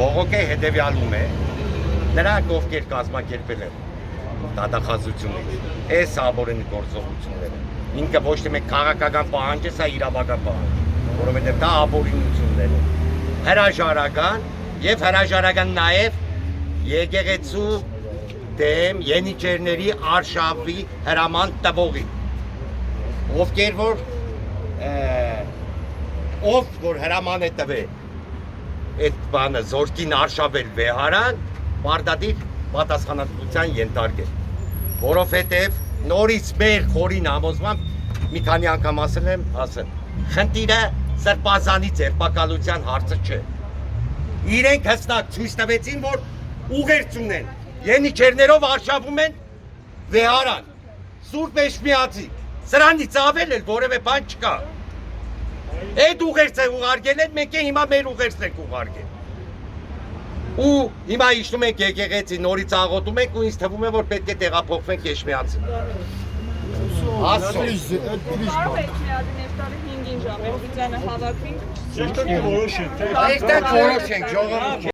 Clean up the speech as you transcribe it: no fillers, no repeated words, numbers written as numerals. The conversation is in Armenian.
Բողոքի հետևյալում է, նրանք ովքեր կազմակերպել են դատախազությունից, այս աբորենի գործողությունները, ինքը ոչ թե մեկ քաղաքական պահանջ է, սա իրավական պահանջ, որովհետև դա աբորինություններ է, հրաժարական և հրաժարական նաև եկեղեցու դեմ Ենիչերների արշավի հրաման տվողի, ով որ հրաման է տվել այդ բանը զորքին արշավել վեհարան, պարտադիր պատասխանատվության ենթարկել, որովհետև նորից մեր խորին համոզմամբ մի քանի անգամ ասել եմ, խնդիրը սրբազանի ձերբակալության հարցը չէ։ Իրենք հստակ ցույց տվեցին, որ ուղերձ ունեն, Ենիչերներով արշավում են վեհարան, Սուրբ Էջմիածի, սրանից ավել էլ որևէ բան չկա։ Այդ ուղերձը ուղարկել են, մենք հիմա մեր ուղերձն ենք ուղարկել։ Ու հիմա իջնում ենք եկեղեցի, նորից աղոթում ենք ու ինձ թվում է, որ պետք է տեղափոխվենք Էջմիածի։ Որոշենք, Այստեղ որոշենք, ժողովուրդ։